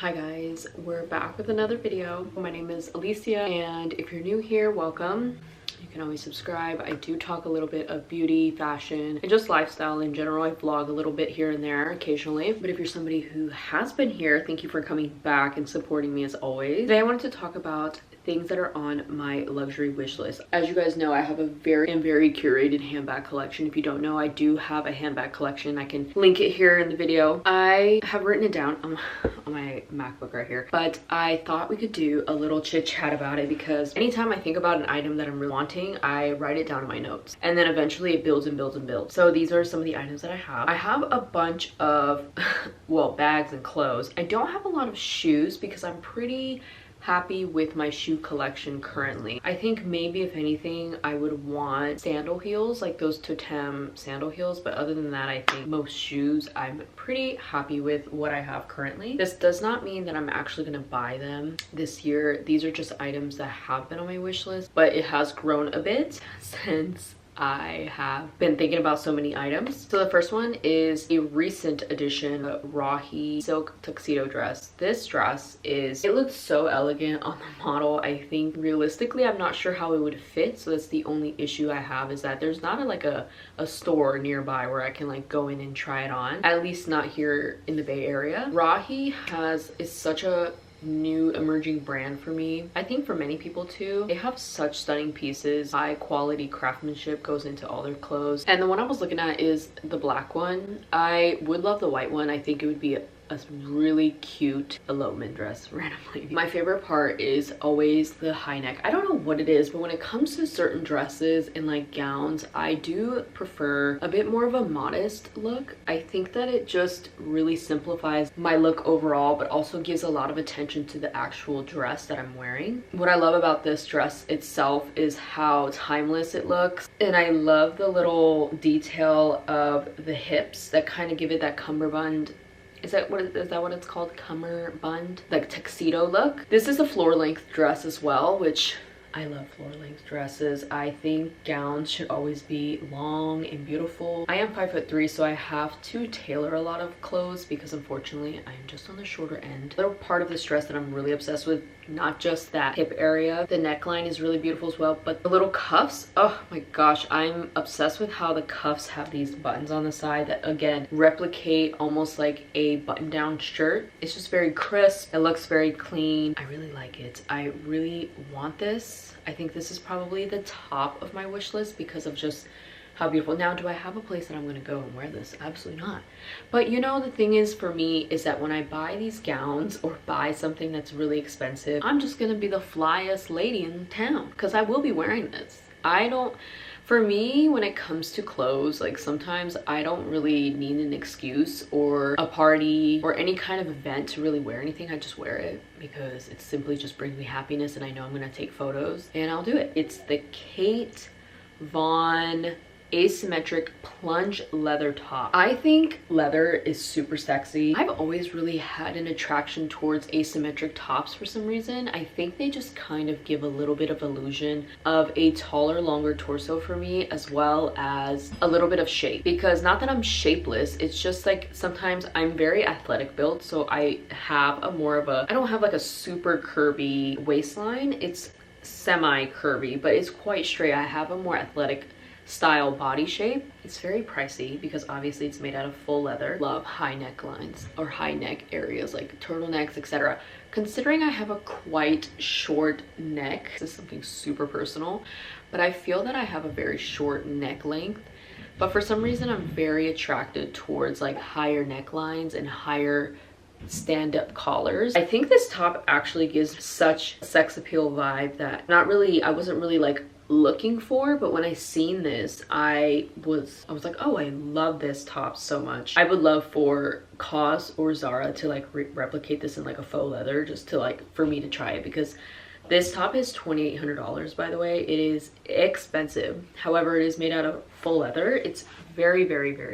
Hi guys, we're back with another video. My name is Alysia, and if you're new here, welcome. You can always subscribe. I do talk a little bit of beauty, fashion, and just lifestyle in general. I vlog a little bit here and there occasionally. But if you're somebody who has been here, thank you for coming back and supporting me as always. Today I wanted to talk about things that are on my luxury wish list. As you guys know, I have a very curated handbag collection. If you don't know, I do have a handbag collection. I can link it here in the video. I have written it down on my MacBook right here, but I thought we could do a little chit chat about it because anytime I think about an item that I'm really wanting, I write it down in my notes, and then eventually it builds and builds and builds. So these are some of the items that I have. I have a bunch of well, bags and clothes. I don't have a lot of shoes because I'm pretty happy with my shoe collection currently. I think maybe if anything I would want sandal heels, like those Totem sandal heels, but other than that I think most shoes I'm pretty happy with what I have currently. This does not mean that I'm actually gonna buy them this year. These are just items that have been on my wish list, but it has grown a bit since I have been thinking about so many items. So the first one is a recent addition Rahi silk tuxedo dress. This dress it looks so elegant on the model. I think realistically I'm not sure how it would fit, so that's the only issue I have, is that there's not a store nearby where I can like go in and try it on, at least not here in the Bay Area. Rahi is such a new emerging brand for me. I think for many people too. They have such stunning pieces. High quality craftsmanship goes into all their clothes, and the one I was looking at is the black one. I would love the white one. I think it would be a really cute elopement dress randomly. My favorite part is always the high neck. I don't know what it is, but when it comes to certain dresses and like gowns, I do prefer a bit more of a modest look. I think that it just really simplifies my look overall, but also gives a lot of attention to the actual dress that I'm wearing. What I love about this dress itself is how timeless it looks, and I love the little detail of the hips that kind of give it that cummerbund. Is that what it's called? Cummerbund? Like tuxedo look. This is a floor length dress as well, which I love floor length dresses. I think gowns should always be long and beautiful. I am 5'3", so I have to tailor a lot of clothes because unfortunately I am just on the shorter end. Another part of this dress that I'm really obsessed with, not just that hip area, the neckline is really beautiful as well, but the little cuffs, oh my gosh, I'm obsessed with how the cuffs have these buttons on the side that again replicate almost like a button-down shirt. It's just very crisp. It looks very clean. I really like it. I really want this. I think this is probably the top of my wish list because of just how beautiful. Now, do I have a place that I'm gonna go and wear this? Absolutely not. But you know, the thing is for me is that when I buy these gowns or buy something that's really expensive, I'm just gonna be the flyest lady in town because I will be wearing this. For me, when it comes to clothes, like sometimes I don't really need an excuse or a party or any kind of event to really wear anything. I just wear it because it simply just brings me happiness and I know I'm gonna take photos and I'll do it. It's the Kate Von asymmetric plunge leather top. I think leather is super sexy. I've always really had an attraction towards asymmetric tops for some reason. I think they just kind of give a little bit of illusion of a taller, longer torso for me, as well as a little bit of shape. Because not that I'm shapeless, it's just like sometimes I'm very athletic built, so I have I don't have like a super curvy waistline. It's semi curvy, but it's quite straight. I have a more athletic style body shape. It's very pricey because obviously it's made out of full leather. Love high necklines or high neck areas like turtlenecks, etc. Considering I have a quite short neck, this is something super personal, but I feel that I have a very short neck length, but for some reason I'm very attracted towards like higher necklines and higher stand-up collars. I think this top actually gives such a sex appeal vibe that I wasn't really like looking for, but when I seen this I was like, oh, I love this top so much. I would love for COS or Zara to like replicate this in like a faux leather, just to like for me to try it, because this top is $2,800, by the way. It is expensive. However, it is made out of full leather. It's very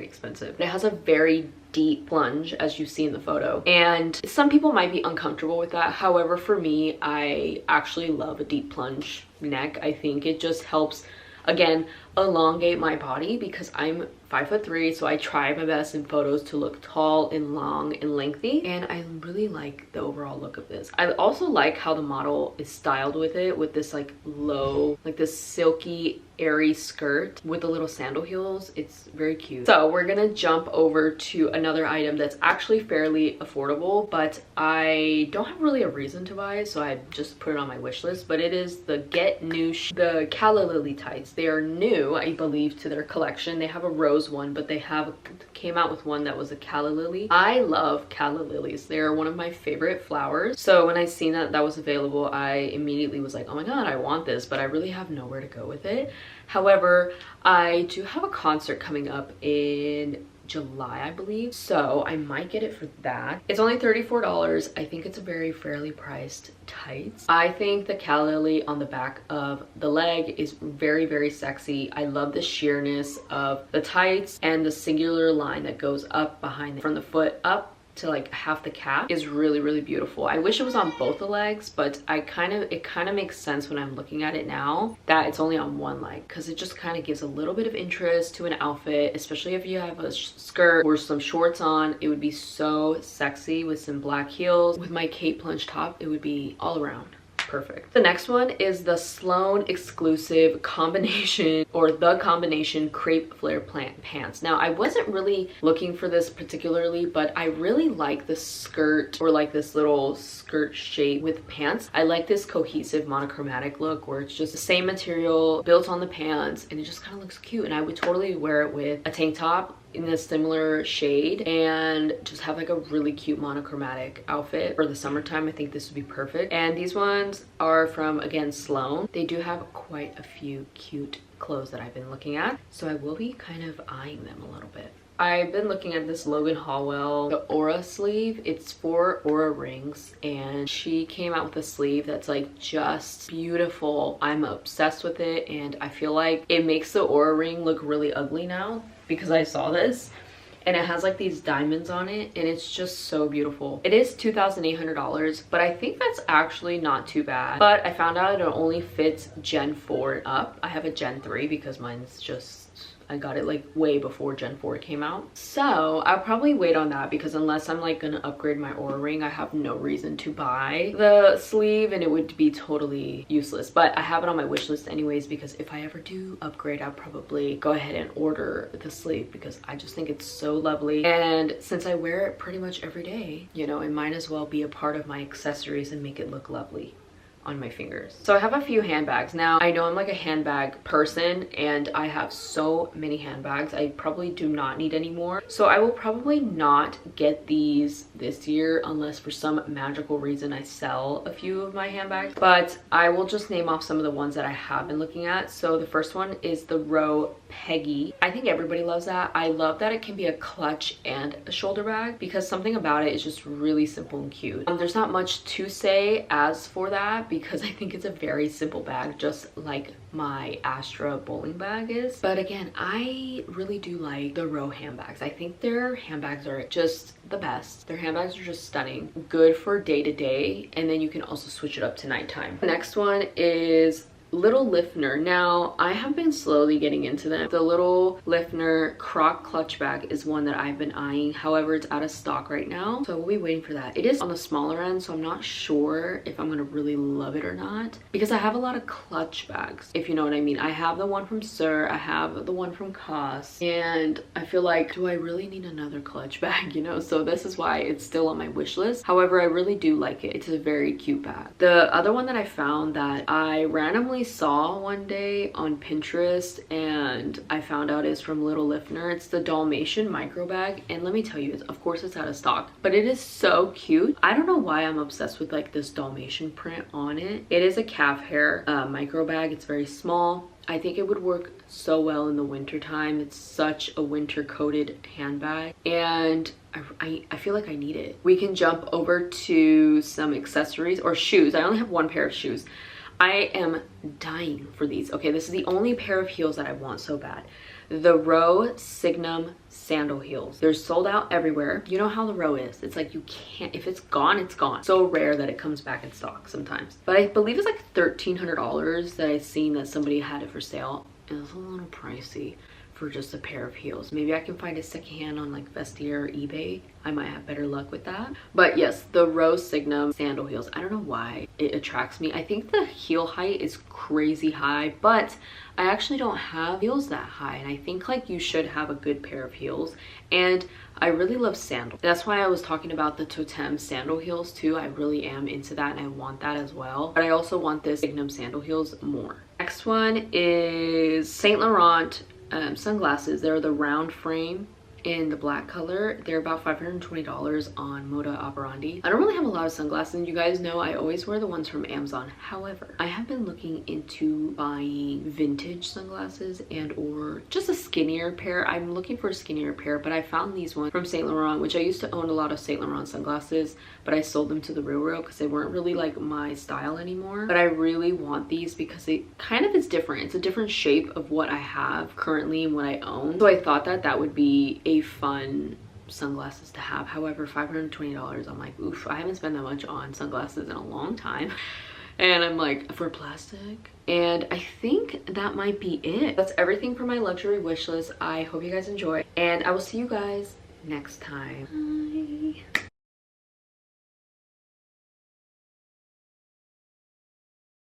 expensive. It has a very deep plunge, as you see in the photo, and some people might be uncomfortable with that. However, for me, I actually love a deep plunge neck. I think it just helps, again, elongate my body because I'm 5'3", so I try my best in photos to look tall and long and lengthy, and I really like the overall look of this. I also like how the model is styled with it, with this like low, like this silky airy skirt with the little sandal heels. It's very cute. So we're gonna jump over to another item that's actually fairly affordable, but I don't have really a reason to buy it, so I just put it on my wish list. But it is the the Calla Lily tights. They are new, I believe, to their collection. They have a rose one, but they came out with one that was a Calla Lily. I love Calla Lilies. They're one of my favorite flowers. So when I seen that was available, I immediately was like, oh my god, I want this, but I really have nowhere to go with it. However, I do have a concert coming up in July, I believe, so I might get it for that. It's only $34. I think it's a very fairly priced tights. I think the Calla Lily on the back of the leg is very, very sexy. I love the sheerness of the tights, and the singular line that goes up behind from the foot up to like half the calf is really, really beautiful. I wish it was on both the legs, but it kind of makes sense when I'm looking at it now that it's only on one leg, because it just kind of gives a little bit of interest to an outfit, especially if you have a skirt or some shorts on. It would be so sexy with some black heels. With my Kate plunge top, it would be all around perfect. The next one is the Sloan exclusive combination, or the combination crepe flare pants. Now, I wasn't really looking for this particularly, but I really like the skirt, or like this little skirt shape with pants. I like this cohesive monochromatic look where it's just the same material built on the pants, and it just kind of looks cute. And I would totally wear it with a tank top in a similar shade and just have like a really cute monochromatic outfit for the summertime. I think this would be perfect. And these ones are from, again, Sloan. They do have quite a few cute clothes that I've been looking at, so I will be kind of eyeing them a little bit. I've been looking at this Logan Hallwell, the Aura sleeve. It's for Aura rings, and she came out with a sleeve that's like just beautiful. I'm obsessed with it, and I feel like it makes the Aura ring look really ugly now, because I saw this and it has like these diamonds on it, and it's just so beautiful. It is $2,800, but I think that's actually not too bad. But I found out it only fits Gen 4 up. I have a Gen 3 because mine's just, I got it like way before Gen 4 came out. So I'll probably wait on that, because unless I'm like gonna upgrade my Aura ring, I have no reason to buy the sleeve, and it would be totally useless. But I have it on my wish list anyways, because if I ever do upgrade, I'll probably go ahead and order the sleeve, because I just think it's so lovely. And since I wear it pretty much every day, you know, it might as well be a part of my accessories and make it look lovely on my fingers. So I have a few handbags. Now, I know I'm like a handbag person, and I have so many handbags. I probably do not need any more. So I will probably not get these this year unless for some magical reason I sell a few of my handbags. But I will just name off some of the ones that I have been looking at. So the first one is the Row Peggy. I think everybody loves that. I love that it can be a clutch and a shoulder bag, because something about it is just really simple and cute. There's not much to say as for that, because I think it's a very simple bag, just like my Astra bowling bag is. But again, I really do like the Row handbags. I think their handbags are just the best. Their handbags are just stunning, good for day to day, and then you can also switch it up to nighttime. The next one is Little Liftner. Now, I have been slowly getting into them. The Little Liftner croc clutch bag is one that I've been eyeing. However, it's out of stock right now, so we'll be waiting for that. It is on the smaller end, so I'm not sure if I'm gonna really love it or not, because I have a lot of clutch bags, if you know what I mean. I have the one from Sir, I have the one from COS, and I feel like, do I really need another clutch bag, you know? So this is why it's still on my wish list. However, I really do like it. It's a very cute bag. The other one that I found that I randomly saw one day on Pinterest, and I found out is from Little Liftner. It's the Dalmatian micro bag, and let me tell you, of course it's out of stock, but it is so cute. I don't know why I'm obsessed with like this Dalmatian print on it. It is a calf hair micro bag. It's very small. I think it would work so well in the winter time. It's such a winter coated handbag, and I feel like I need it. We can jump over to some accessories or shoes. I only have one pair of shoes. I am dying for these. Okay, this is the only pair of heels that I want so bad. The Row Signum sandal heels. They're sold out everywhere. You know how the Row is. It's like you can't, if it's gone, it's gone. So rare that it comes back in stock sometimes. But I believe it's like $1,300 that I've seen that somebody had it for sale. And it's a little pricey for just a pair of heels. Maybe I can find a secondhand on like Vestiaire or eBay. I might have better luck with that. But yes, the Rose Signum sandal heels, I don't know why it attracts me. I think the heel height is crazy high, but I actually don't have heels that high, and I think like you should have a good pair of heels. And I really love sandals. That's why I was talking about the Totem sandal heels too. I really am into that and I want that as well. But I also want this Signum sandal heels more. Next one is Saint Laurent sunglasses. They're the round frame in the black color. They're about $520 on Moda Operandi. I don't really have a lot of sunglasses, and you guys know I always wear the ones from Amazon. However, I have been looking into buying vintage sunglasses and or just a skinnier pair. I'm looking for a skinnier pair, but I found these ones from Saint Laurent, which I used to own a lot of Saint Laurent sunglasses, but I sold them to the Real because they weren't really like my style anymore. But I really want these because it kind of is different. It's a different shape of what I have currently and what I own. So I thought that that would be a fun sunglasses to have. However, $520, I'm like, oof, I haven't spent that much on sunglasses in a long time. And I'm like, for plastic? And I think that might be it. That's everything for my luxury wish list. I hope you guys enjoy, and I will see you guys next time.